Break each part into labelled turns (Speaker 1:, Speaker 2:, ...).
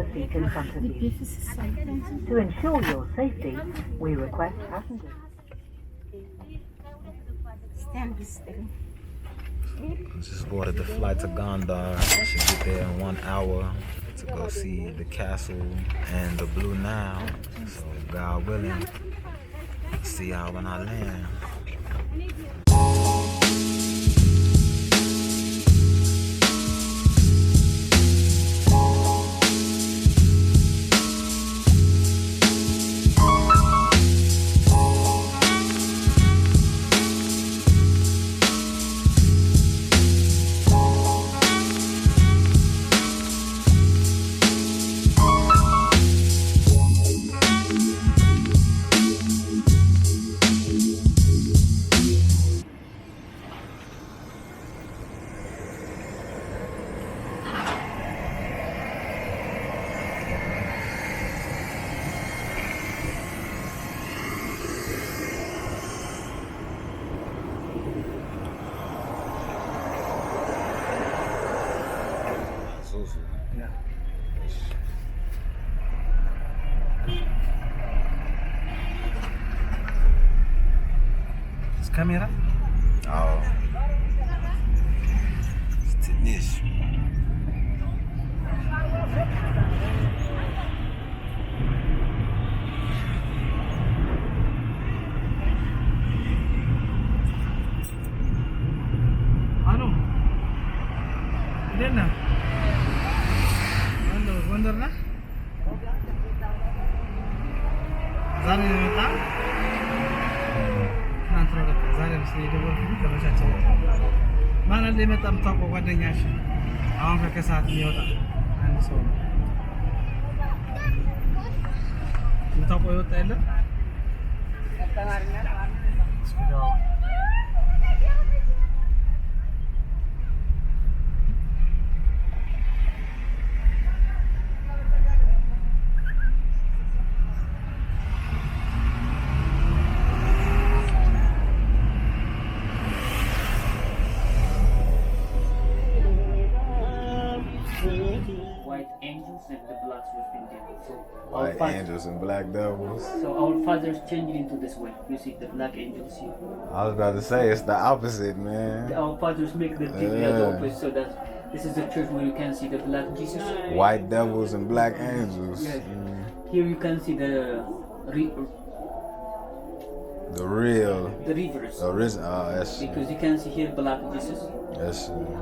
Speaker 1: the seat in front of you. To ensure your safety, we request passengers.
Speaker 2: Just boarded the flight to Gondar. Should get there in 1 hour to go see the castle and the Blue Nile. So God willing, see y'all when I land.
Speaker 3: Camera?
Speaker 2: Oh. ትንሽ
Speaker 3: አሎ እንዴት ነህ? አሎ ጎንደር ነህ? ዛሬ ነው የመጣህ? ዛሬ ነው የደወልኩት ተመቻቸ። ማን አለ የመጣ የምታውቀው ጓደኛሽ? አሁን ከከሰዓት የሚወጣ አንድ ሰው ነው የምታውቀው የወጣ የለም?
Speaker 2: White angels and black devils.
Speaker 4: So our fathers changed into this way. You see the black angels here.
Speaker 2: I was about to say it's the opposite, man.
Speaker 4: Our fathers make the the opposite, so that this is the church where you can see the black Jesus.
Speaker 2: White devils and black angels.
Speaker 4: Yes. Here you can see the rivers.
Speaker 2: That's
Speaker 4: because you can see here black Jesus.
Speaker 2: That's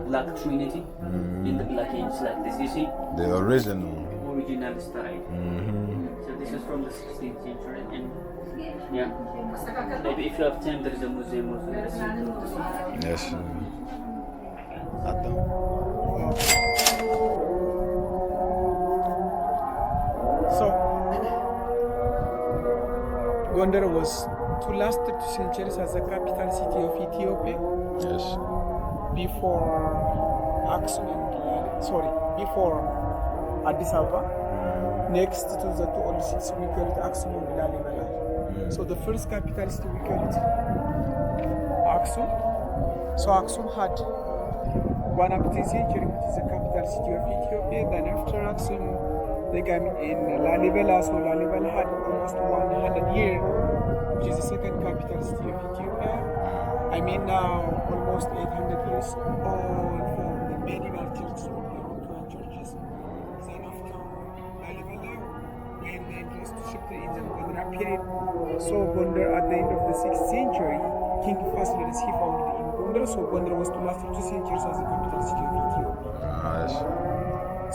Speaker 4: black Trinity. In the black angels like this. You see?
Speaker 2: The original
Speaker 4: style. So this is from the 16th century, and yeah, maybe if you have time, there is a museum also.
Speaker 2: Yes. I don't.
Speaker 3: So Gondar was to last 2 centuries as the capital city of Ethiopia.
Speaker 2: Yes.
Speaker 3: Before before Addis Ababa. Next to the two old cities, we call it Aksum and Lalibela. So the first capital city we call it Aksum. So Aksum had 1 century, which is the capital city of Ethiopia. Then after Aksum, they came in Lalibela. So Lalibela had almost 100 years, which is the second capital city of Ethiopia. I mean now almost 800 years old from the medieval churches. In the Gondar period. So Gondar at the end of the 6th century, King Fasilides he founded in Gondar. So Gondar was to last 2 centuries as the capital city of Ethiopia.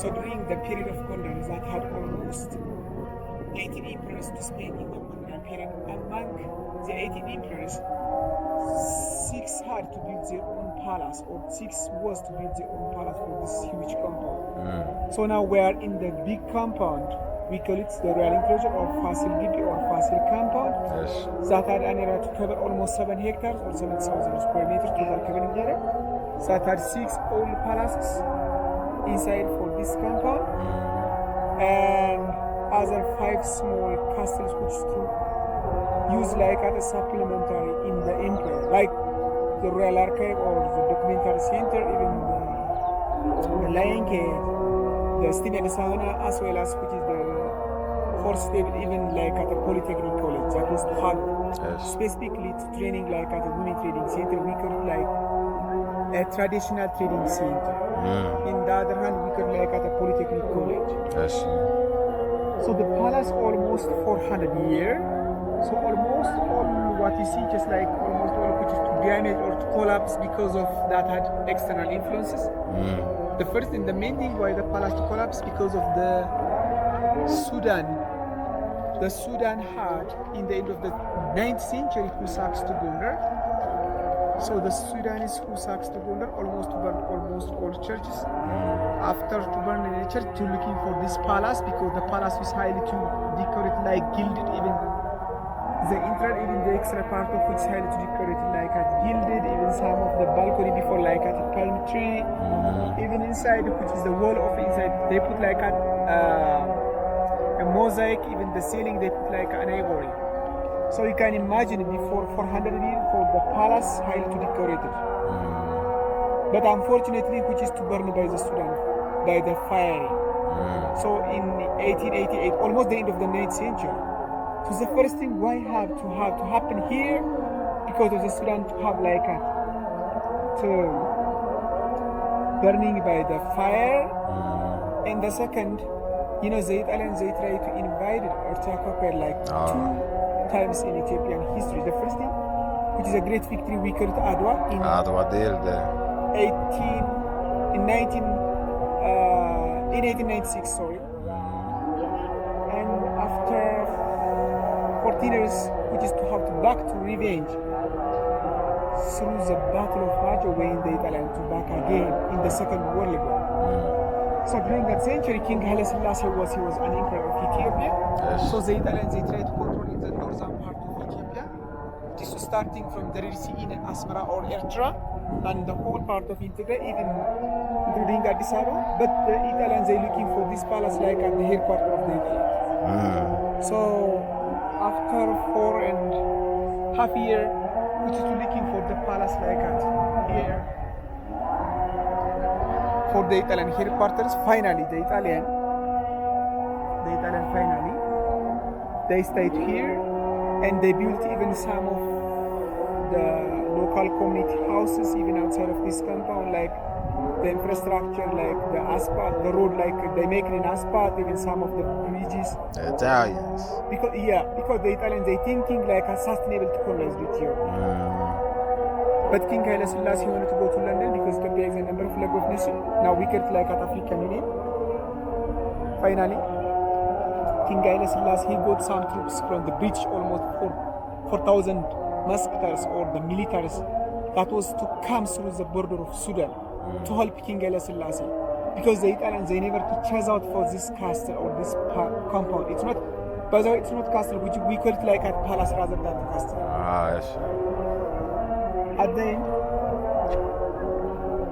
Speaker 3: So during the period of Gondar, that had almost 18 emperors to spend in the Gondar period. Among the 18 emperors, 6 had to build their own palace, or 6 was to build their own palace for this huge compound. So now we are in the big compound. We call it the royal enclosure of Fasil Ghebbi or Fasil compound.
Speaker 2: Yes.
Speaker 3: That had an area to cover almost 7 hectares or 7,000 square meters total covering area. That had 6 old palaces inside for this compound, and other 5 small castles which to use like as a supplementary in the empire, like the royal archive or the documentary center, even the lion cave, the STEM and Sahana, as well as which is the fourth step, even like at a polytechnic college that was to have specifically to training like at a women trading center. We could like a traditional trading center. In the other hand, we could like at a polytechnic college. So the palace almost 400 years. So almost all what you see, just like almost all which is to damage or to collapse because of that had external influences. The first and the main thing why the palace to collapse because of the Sudan. The Sudan had in the end of the 9th century Cossacks to Gondar. So the Sudanese Cossacks to Gondar almost burned almost all churches. After to burn the church, to looking for this palace because the palace is highly to decorate like gilded, even the interior, even the extra part of which highly to decorate like a gilded, even some of the balcony before like at a palm tree, even inside which is the wall of inside they put like a mosaic, even the ceiling they put like an ivory. So you can imagine before 400 years for the palace highly to decorated. But unfortunately which is to burn by the Sudan, by the fire. So in 1888, almost the end of the 9th century. So the first thing why have to happen here because of the Sudan to have like a to burning by the fire. And the second, you know, the Italians they try to invade or to occupy like 2 times in Ethiopian history. The first thing, which is a great victory we called Adwa in 1896, sorry. And after 14 years, which is to have to back to revenge through the Battle of Adwa in the Italian to back again in the Second World War. So during that century, King Haile Selassie was an emperor of Ethiopia. So the Italians they tried to control in the northern part of Ethiopia. This was starting from the Red Sea in Asmara or Ertra and the whole part of Ethiopia, even including Addis Ababa. But the Italians they looking for this palace like at the headquarters of the Italians. So after 4.5 years, which is looking for the palace like at here. For the Italian headquarters, finally the Italian finally they stayed here and they built even some of the local community houses even outside of this compound, like the infrastructure, like the asphalt, the road, like they make it in asphalt, even some of the bridges.
Speaker 2: The Italians.
Speaker 3: Because the Italians they thinking like a sustainable to colonize Ethiopia. But King Haile Selassie wanted to go to London because Ethiopia is a member of League of Nations. Now we get like at African Union. Finally, King Haile Selassie he got some troops from the British, almost 4,000 musketeers or the militaries that was to come through the border of Sudan to help King Haile Selassie. Because the Italians they never to chase out for this castle or this compound. It's not, by the way, it's not castle, which we call it like a palace rather than a castle.
Speaker 2: Yes.
Speaker 3: At the end,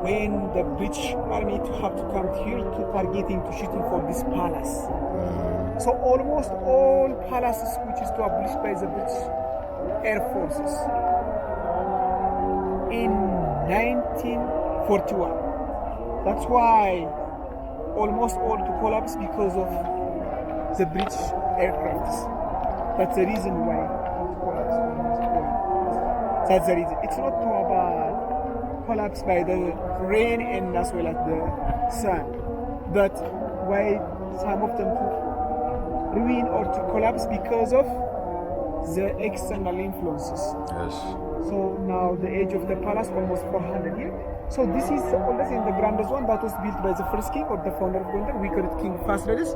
Speaker 3: when the British army to have to come here to targeting to shooting for this palace. So almost all palaces which is established by the British Air Forces in 1941. That's why almost all to collapse because of the British aircrafts. That's the reason why it collapsed almost all. That's the reason. It's not about collapse by the rain and as well as the sun, but why some of them to ruin or to collapse because of the external influences.
Speaker 2: Yes.
Speaker 3: So now the age of the palace almost 400 years. So this is always in the grandest one that was built by the first king or the founder of Gondar. We call it King Fasilides,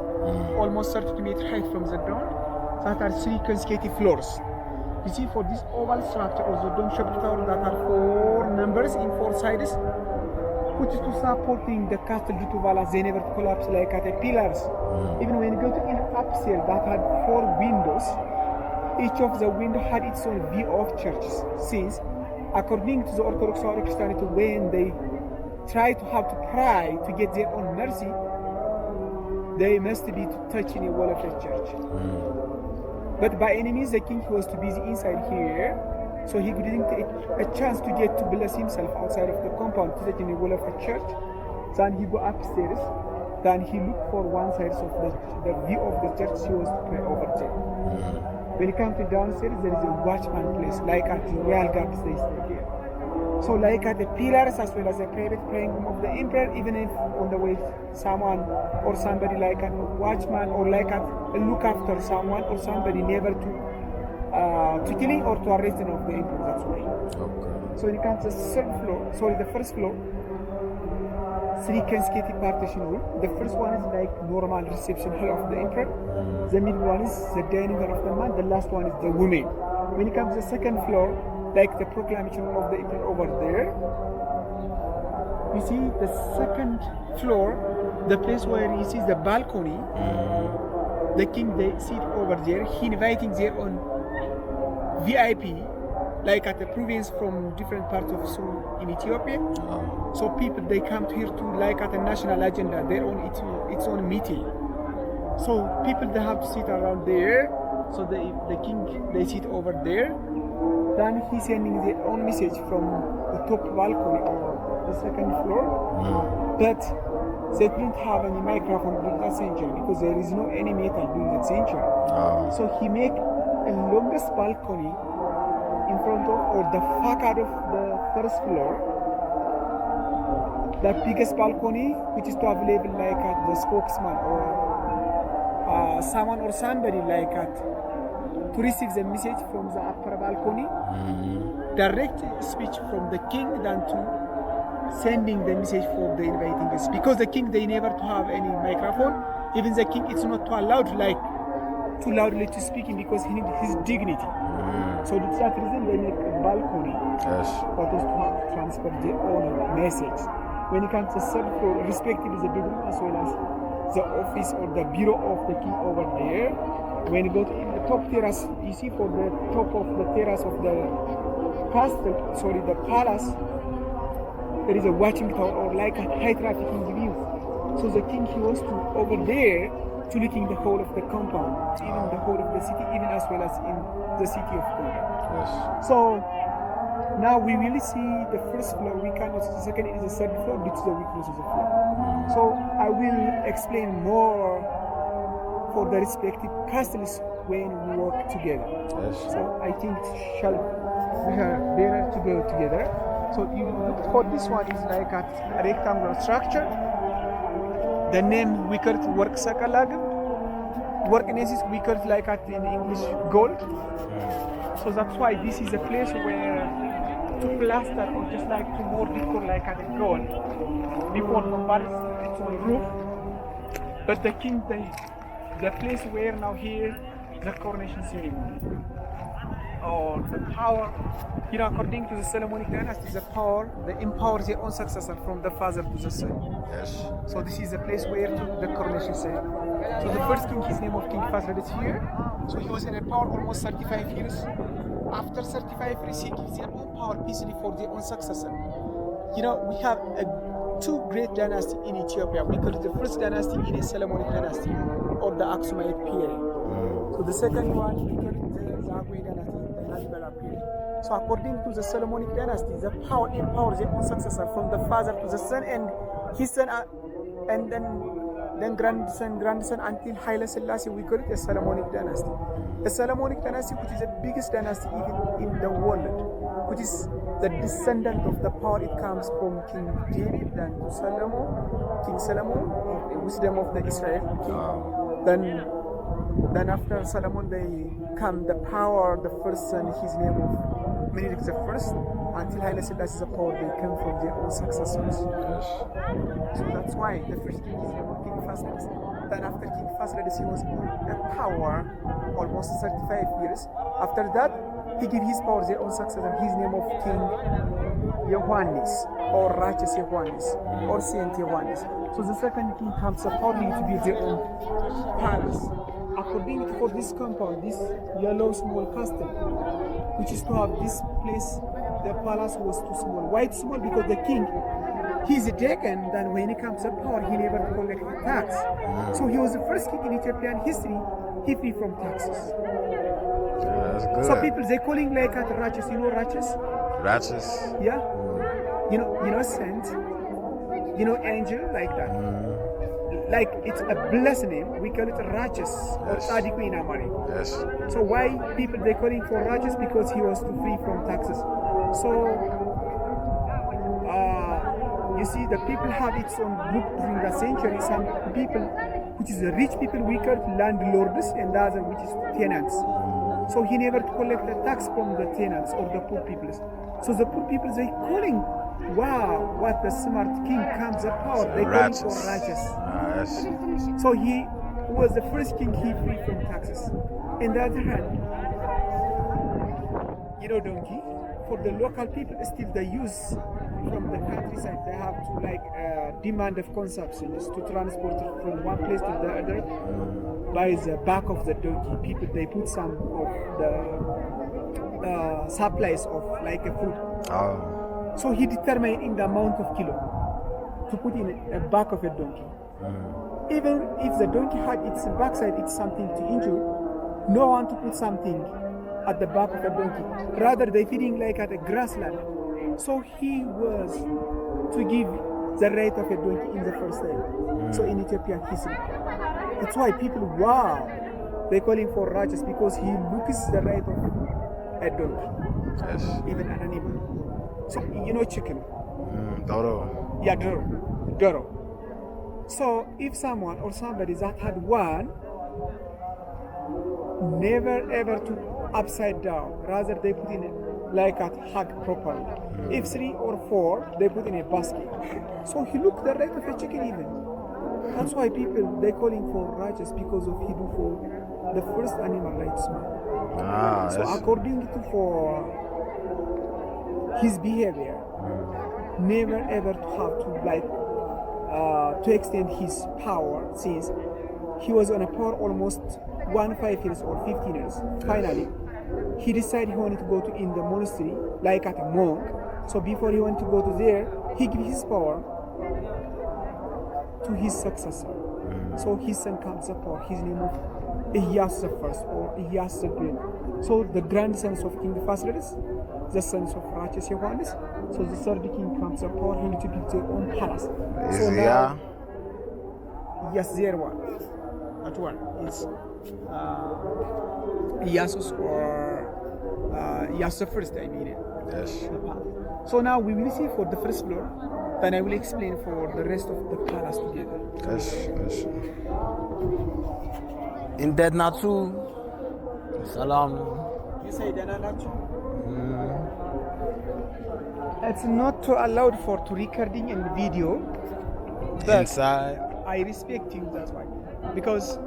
Speaker 3: almost 30 meters height from the ground. That are 3 consecutive floors. You see, for this oval structure or the dome shaped tower that are 4 numbers in 4 sides, which is to supporting the castle due to Valas, they never collapse like at the pillars. Even when you go to in upstairs that had 4 windows, each of the window had its own view of churches. Since, according to the Orthodox Christianity, when they try to have to pray to get their own mercy, they must be to touch in a wall of a church. But by any means, the king was too busy inside here, so he didn't take a chance to get to bless himself outside of the compound to touch in a wall of a church. Then he go upstairs. Then he looked for one side of the view of the church. He was to pray over there. When he comes to downstairs, there is a watchman place, like at the royal guards they stay here. So like at the pillars as well as the private praying room of the emperor, even if on the way someone or somebody like a watchman or like a look after someone or somebody never to killing or to arresting of the emperor, that's why.
Speaker 2: Okay.
Speaker 3: So when it comes to the first floor, three consecutive partition room. The first one is like normal reception hall of the emperor. The middle one is the dining hall of the man. The last one is the women. When it comes to the second floor, like the proclamation room of the emperor over there, you see the second floor, the place where you see the balcony. The king they sit over there. He inviting their own VIP, like at the province from different parts of in Ethiopia. So people they come here to like at the national agenda, their own its own meeting. So people they have to sit around there. So the king they sit over there. Then he's sending their own message from the top balcony or the second floor. But they didn't have any microphone during that century because there is no any metal during that century. So he make a longest balcony in front of or the facade of the first floor. The biggest balcony which is to available like at the spokesman or someone or somebody like at to receive the message from the upper balcony, direct speech from the king than to sending the message for the inviting guests. Because the king they never to have any microphone. Even the king it's not too allowed like too loudly to speaking because he needs his dignity. So that's that reason they make a balcony for those to transfer their own message. When it comes to third floor, respectively the bedroom as well as the office or the bureau of the king over there. When you go to in the top terrace, you see for the top of the terrace of the the palace, there is a watching tower or like a high trafficking view. So the king he was to over there to looking the whole of the compound, even the whole of the city, even as well as in the city of Gondar. So now we really see the first floor, we cannot see the second is the third floor due to the weakness of the floor. So I will explain more for the respective castles when we work together. So I think we are better to go together. So you look for this one is like a rectangular structure. The name Wickert work sakalagam. Workness is Wickert like at in English gold. So that's why this is a place where to plaster or just like to more decor like at gold. Before comparison it's on roof. But the king the place where now here the coronation ceremony or the power, according to the Solomonic dynasty, the power, they empower their own successor from the father to the son. So this is the place where the coronation ceremony. So the first king, his name of King Fasilides here. So he was in a power almost 35 years. After 35 years, he gives their own power peacefully for their own successor. We have two great dynasties in Ethiopia. We call it the first dynasty in a Solomonic dynasty or the Aksumite period. So the second one, we call it the Zagwe dynasty, the Lalibela period. So according to the Solomonic dynasty, the power empowers their own successor from the father to the son and his son, and then grandson until Haile Selassie. We call it the Solomonic dynasty. The Solomonic dynasty, which is the biggest dynasty even in the world, which is the descendant of the power. It comes from King David and King Solomon, the wisdom of the Israel king. Then after Solomon, they come the power, the first son, his name of Menelik the first, until Haile Selassie the power, they come from their own successors. So that's why the first king is named King Fasilides. Then after King Fasilides, he was in power almost 35 years. After that, he gave his power their own successor, his name of King Yohannes, or righteous Yohannes, or Saint Yohannes. So the second king comes according to build their own palace. According to for this compound, this yellow small castle, which is to have this place, the palace was too small. Why too small? Because the king, he's a Decan, then when he comes to power, he never collected tax. So he was the first king in Ethiopian history, he free from taxes.
Speaker 2: That's good.
Speaker 3: So people, they calling like at righteous, righteous?
Speaker 2: Righteous?
Speaker 3: Yeah. Saint, angel, like that. like it's a blessed name. We call it righteous or Tzadich in Amharic.
Speaker 2: Yes.
Speaker 3: So why people they calling for righteous? Because he was free from taxes. So you see, the people have its own group during the century. Some people, which is the rich people, we call landlords, and the other which is tenants. So he never collect the tax from the tenants or the poor people. So the poor people they calling, wow, what the smart king comes up power. They calling for righteous. So he was the first king he free from taxes. On the other hand, you know, donkey, for the local people still they use from the countryside. They have to like demand of consumption is to transport it from one place to the other by the back of the donkey. People they put some of the supplies of like a food. So he determined in the amount of kilo to put in a back of a donkey. Even if the donkey had its backside, it's something to injure. No one to put something at the back of a donkey. Rather, they feeding like at a grassland. So he was to give the right of a donkey in the first time. So in Ethiopian history, that's why people, wow, they call him for righteous because he looks the right of a donkey, even an animal. So you know chicken.
Speaker 2: Doro.
Speaker 3: Yeah, Doro. So if someone or somebody that had one, never ever to upside down. Rather they put in like a hug properly. If 3 or 4, they put in a basket. So he looked the right of a chicken even. That's why people they call him for righteous because of he do for the first animal rights man. So according to for his behavior, never ever to have to like to extend his power since he was on a power almost 5 years or 15 years. Finally, he decided he wanted to go to in the monastery like at a monk. So before he went to go to there, he gave his power to his successor. So his son comes up for his name of Iyasu the first or Iyasu the Great. So the grandsons of King Fasilides, the sons of righteous Yohannes. So the third king comes up for him to build their own palace. So now, yes, there one. That one is Iyasu's or Iyasu the first, I mean.
Speaker 2: Yes.
Speaker 3: So now we will see for the first floor, then I will explain for the rest of the palace together.
Speaker 2: Yes. In that Natu, Salam.
Speaker 3: You say that Natu? It's not allowed for to recording and video. But
Speaker 2: Inside.
Speaker 3: I respect you, that's why. Because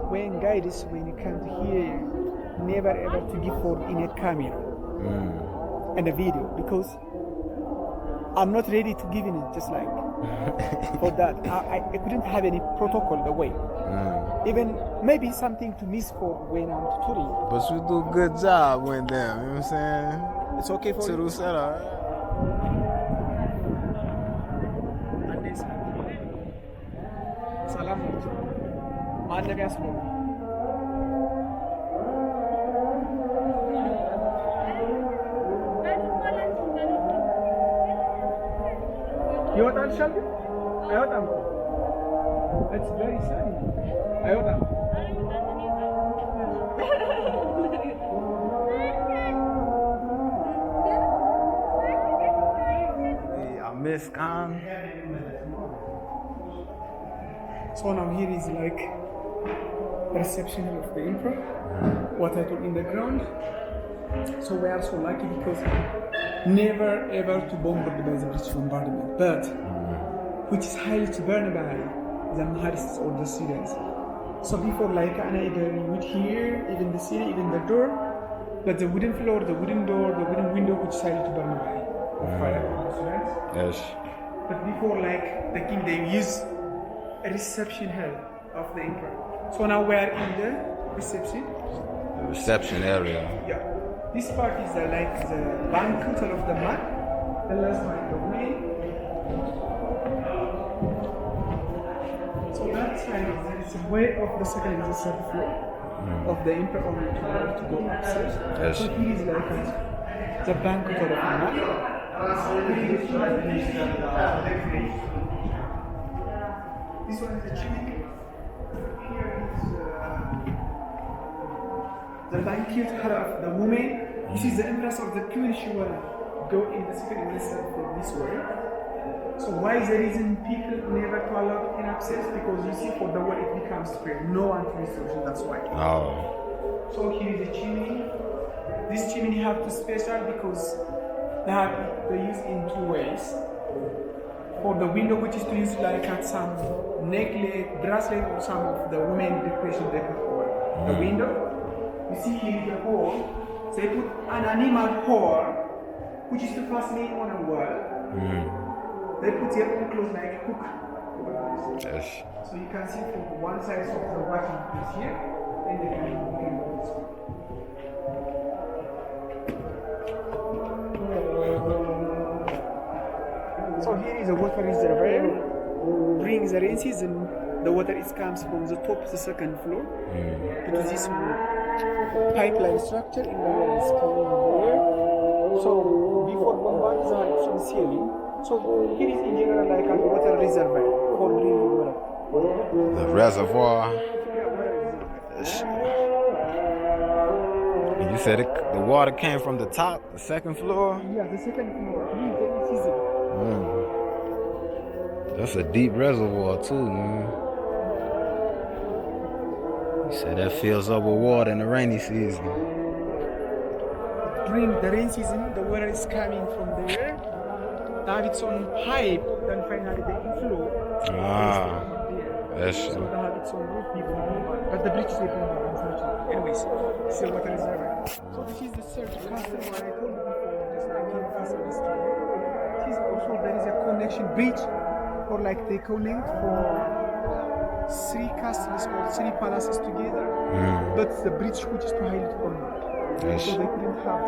Speaker 3: when guys, when you come here, never ever to give for in a camera and a video because I'm not ready to give in it just like for that. I couldn't have any protocol the way. Even maybe something to miss for when I'm tutoring.
Speaker 2: But you do a good job when them, you know what I'm saying?
Speaker 3: It's okay for you. Salam. You want to Shelby? It's very sunny.
Speaker 2: I miss Khan.
Speaker 3: So now here is like the reception of the emperor, what I told in the ground. So we are so lucky because never ever to bombarded by the British bombardment, but which is highly to burn by the Amharists or the Syrians. So before like an either wood here, even the city, even the door, but the wooden floor, the wooden door, the wooden window which is highly to burn by fire.
Speaker 2: Yes.
Speaker 3: But before like the king they use a reception hall of the emperor. So now we are in the reception.
Speaker 2: The reception area.
Speaker 3: Yeah. This part is like the banquet of the man. The last one the way. So that side there is a way of the second and the third floor of the emperor to go upstairs.
Speaker 2: Yes.
Speaker 3: So here is like the banquet of the man. This one is the chimney. Here is the banquet hall of the woman. This is the empress of the queen. She will go in the second minister for this way. So why is the reason people never to allow in upstairs? Because you see, for the way it becomes spread, no anti-restriction. That's why.
Speaker 2: Oh.
Speaker 3: So here is the chimney. This chimney have to special because they use in two ways. For the window, which is to use like at some necklace, bracelet, or some of the women decoration they put over the window. You see here is the hole. So they put an animal hole, which is to fasten on a wall. They put here on close like a hook.
Speaker 2: Yes.
Speaker 3: So you can see from one side of the working piece here, and then you can go this way. So here is a water reservoir. During the rain season, the water comes from the top of the second floor to this pipeline structure in the wall is coming here. So before bombarding the from ceiling, so here is in general like a water reservoir for drinking water.
Speaker 2: The reservoir. And you said the water came from the top, the second floor?
Speaker 3: Yeah, the second floor. During the rain season.
Speaker 2: That's a deep reservoir too, man. You said that fills up with water in the rainy season.
Speaker 3: During the rain season, the water is coming from there. Have its own pipe, then finally the inflow.
Speaker 2: That's
Speaker 3: so they have its own roof, but the bridge is open, unfortunately. Anyways, this is the water reservoir. So this is the third castle what I told you before, just like in Fasilides. This is also there is a connection bridge, or like they connect for three castles or three palaces together. But the bridge which is to hide it on.
Speaker 2: Yes.
Speaker 3: So they couldn't have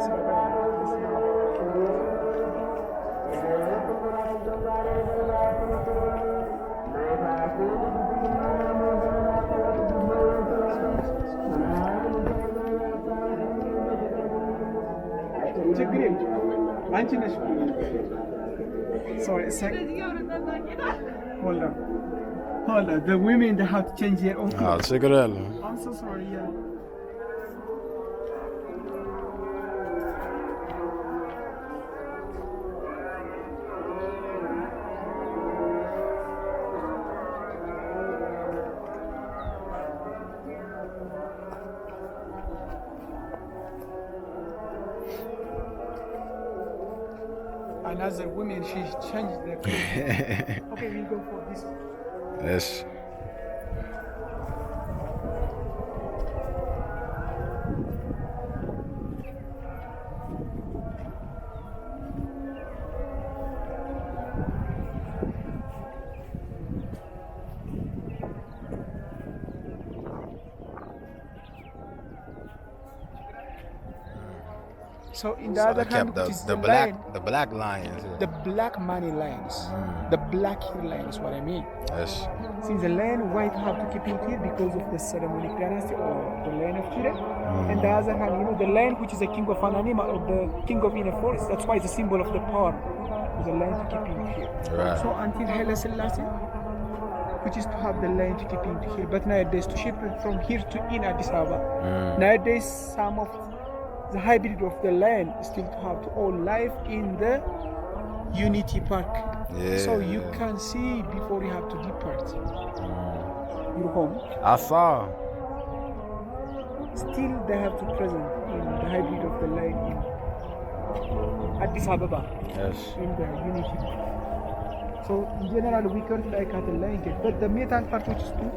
Speaker 3: Sorry, a second. Hold on. The women they have to change their own clothes.
Speaker 2: check it out.
Speaker 3: I'm so sorry, yeah. Another woman, she changed their clothes. Okay, we'll go for this one.
Speaker 2: Yes.
Speaker 3: So in the other hand,
Speaker 2: kept
Speaker 3: which is
Speaker 2: the black lions.
Speaker 3: the black money lines, the black hair lines, what I mean.
Speaker 2: Yes.
Speaker 3: Since the land white have to keep it here because of the ceremonic dynasty or the land of children. And the other hand, the land which is the king of an animal or the king of in a forest, that's why it's a symbol of the power, the land to keep it here.
Speaker 2: Right.
Speaker 3: So until Haile Selassie, which is to have the land to keep it here. But nowadays to ship it from here to in Addis Ababa. Nowadays some of the hybrid of the land still to have to all live in the Unity Park.
Speaker 2: Yeah.
Speaker 3: So you can see before you have to depart your home.
Speaker 2: I saw.
Speaker 3: Still they have to present in the hybrid of the land in Addis Ababa.
Speaker 2: Yes.
Speaker 3: In the Unity Park. So in general we can't like at the land gate, but the metal part which is to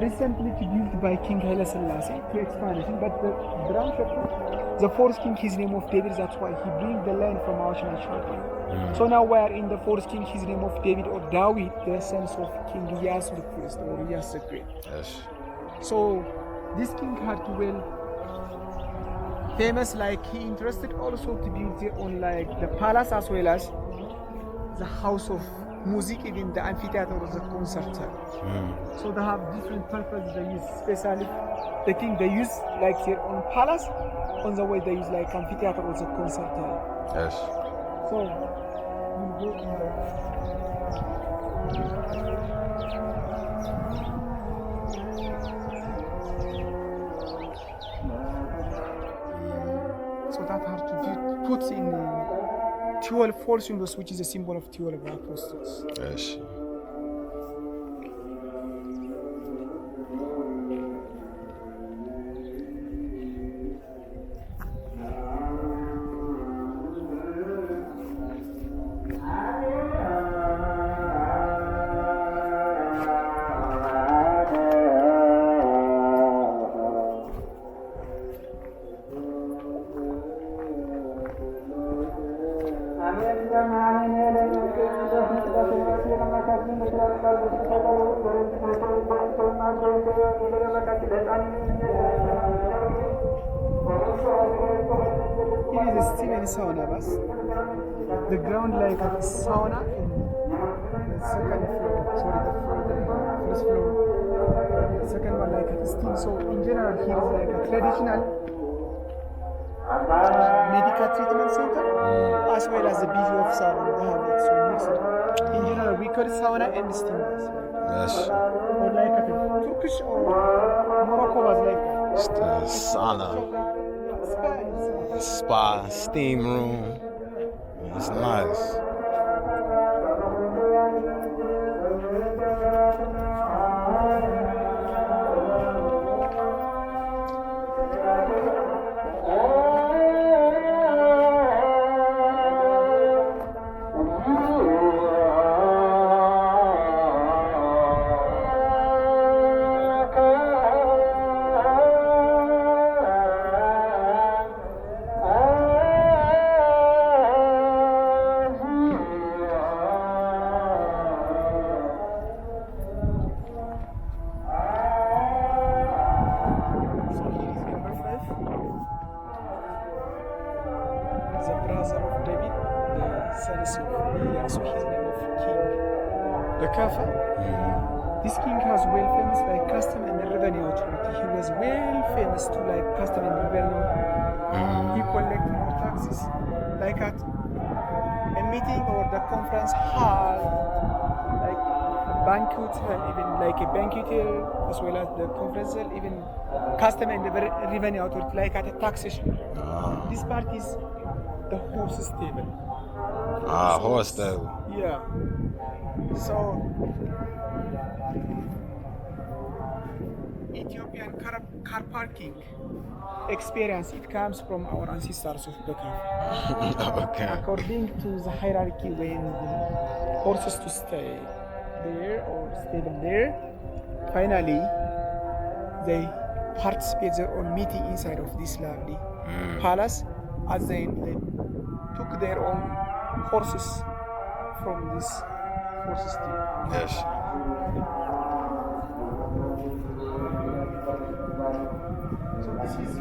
Speaker 3: recently built by King Haile Selassie to expansion, but the branch of the fourth king, his name of David, that's why he bring the land from our national king. So now we are in the fourth king, his name of David or David, the sons of King Iyasu the first or Iyasu the Great.
Speaker 2: Yes.
Speaker 3: So this king had to well famous, like he interested also to build their own like the palace as well as the house of music, even the amphitheater or the concert hall. So they have different purposes they use, especially the king they use like their own palace, on the way they use like amphitheater or the concert hall.
Speaker 2: Yes.
Speaker 3: So we'll go in the puts in 12 four symbols, which is a symbol of 12 apostles.
Speaker 2: Yes.
Speaker 3: It is still in sauna, but the ground like a sauna in the second floor. Sorry, the first floor. The second one like a steam. So in general, here is like a traditional medical treatment center, as well as the beauty of sauna. They have it so mixed. In general, we call it sauna and steam.
Speaker 2: Yes.
Speaker 3: Or like a Turkish or Morocco was like that.
Speaker 2: It's the sauna, spa, steam room. It's nice.
Speaker 3: The brother of David, the son of Iyasu, his name of King Bekaffa. This king has well famous like custom and revenue authority. He was well famous to like custom and revenue. He collect more taxes. Like at a meeting or the conference hall, like banquet hall, even like a banquet hall, as well as the conference hall, even custom and revenue authority, like at a taxation. This part is the horse stable.
Speaker 2: Horse stable.
Speaker 3: Yeah. So Ethiopian car parking experience, it comes from our ancestors of Bekaffa.
Speaker 2: Okay.
Speaker 3: According to the hierarchy, when the horses to stay there or stable there, finally they participate their own meeting inside of this lovely palace. As they took their own horses from this horse stable.
Speaker 2: Yes.
Speaker 3: So this is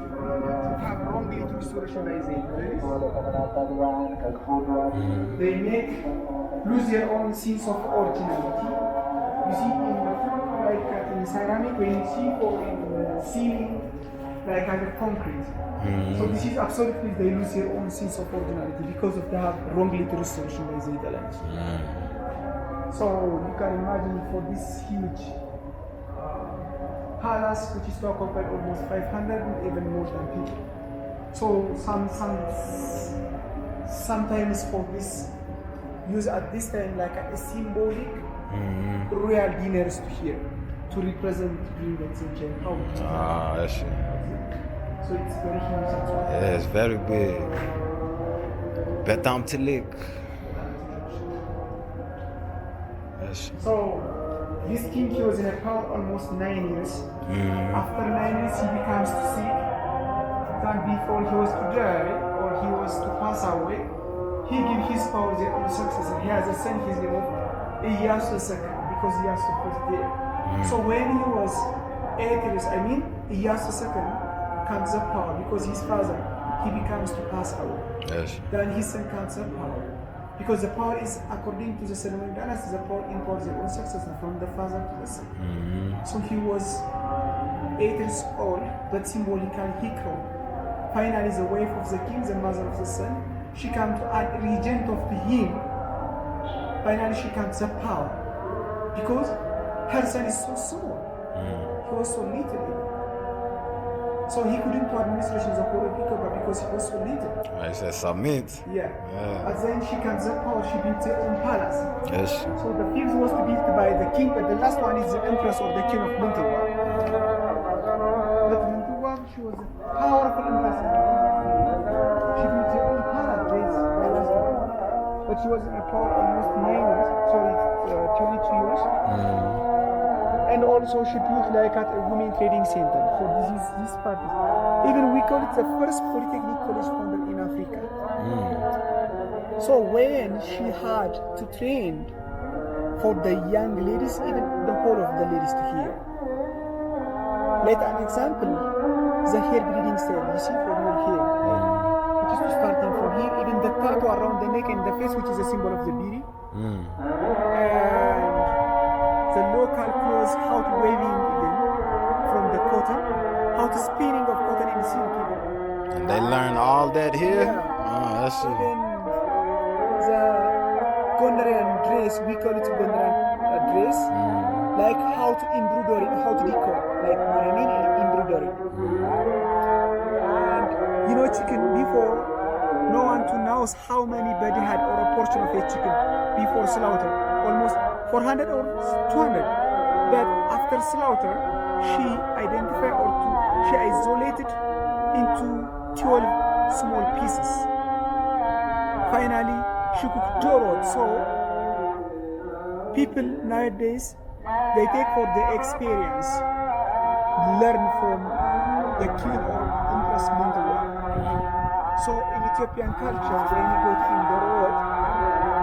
Speaker 3: have wrongly to historicization. They make lose their own sense of originality. You see in the like in ceramic, when you see or in ceiling, like kind of concrete. So this is absolutely they lose their own sense of originality because of that wrongly to restoration by the land. So you can imagine for this huge palace, which is to occupy almost 500 and even more than people. So sometimes for this use at this time like a symbolic royal dinners to here to represent Greenland's and how.
Speaker 2: I see.
Speaker 3: So it's very huge. That's why.
Speaker 2: Yeah, it's very big. Betam Tilik. Yes.
Speaker 3: So this king, he was in a power almost 9 years. After 9 years he becomes sick. Then before he was to die or he was to pass away, he gave his power the own successor. He has a son, his name of Iyasu II, because Iyasu was there. So when he was 8 years, Iyasu II comes up power because his father, he becomes to pass away.
Speaker 2: Yes.
Speaker 3: Then his son comes up power. Because the power is, according to the ceremonial dynasty, the power imports their own successor from the father to the son. So he was 8 years old, but symbolically he crowned. Finally, the wife of the king, the mother of the son, she comes to add regent of him. Finally, she comes to power. Because her son is so small. He was so little. So he couldn't do administration the whole of Bekaffa because he was so little.
Speaker 2: I said submit.
Speaker 3: Yeah.
Speaker 2: Yeah.
Speaker 3: But then she comes up power, she built her own palace.
Speaker 2: Yes.
Speaker 3: So the fifth was built by the king, but the last one is the empress or the king of Mentuab. But Mentuab, she was a powerful empress. She built her own palace based by RASDollas. But she was in power almost 22 years. And also she built like a women trading center for this purpose. Even we call it the first polytechnic college founded in Africa. So when she had to train for the young ladies, even the whole of the ladies to hear. Like an example, the hair breeding style, you see for your hair. Which is starting from here, even the tattoo around the neck and the face, which is a symbol of the beauty. And the local clothes, how to weaving even from the cotton, how to spinning of cotton in silk even.
Speaker 2: And they learn all that here?
Speaker 3: Yeah.
Speaker 2: Oh, that's it.
Speaker 3: Even the Gondarian dress, we call it Gondarian dress, like how to embroidery, how to decor, like what I mean embroidery. And you know chicken before, no one to knows how many body had or a portion of a chicken before slaughter, almost 400 or 200. But after slaughter, she identified or she isolated into 12 small pieces. Finally, she cooked dorot. So people nowadays, they take for the experience, learn from the king or empress Mentuab. So in Ethiopian culture, when you go in the road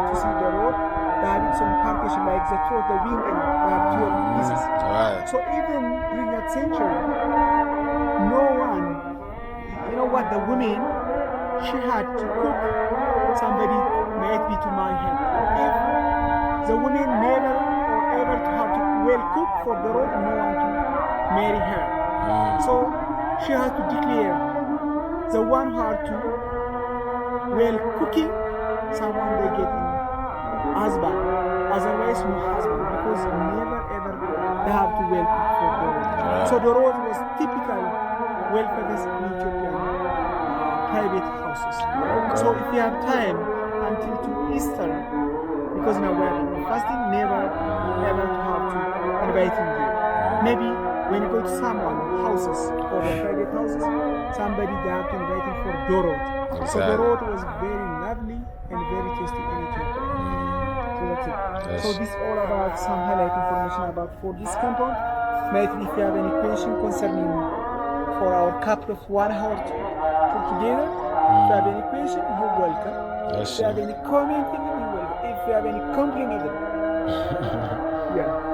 Speaker 3: to see the road, they have some partition like the throat, the wing, and they have 12 pieces.
Speaker 2: Right.
Speaker 3: So even during that century, no one, you know what, the woman, she had to cook somebody might be to marry her. If the woman never or ever to have to well cook for the road, no one to marry her. So she had to declare the one who had to well cooking, someone they get in husband. Otherwise no husband, because never ever they have to well cook for the road. So the road was typical well-fed in Ethiopian private houses. So if you have time until to Easter, because now we're fasting, never ever to have to invite in there. Maybe when you go to someone houses or the private houses, somebody they have to invite him for dorot. So dorot was very lovely and very tasty in Ethiopia. So that's it. So this is all about some highlight information about for this compound. Maybe if you have any question concerning for our couple of 1 hour together, if you have any question, you're welcome. If you have any comment, you're welcome. If you have any complaint, yeah.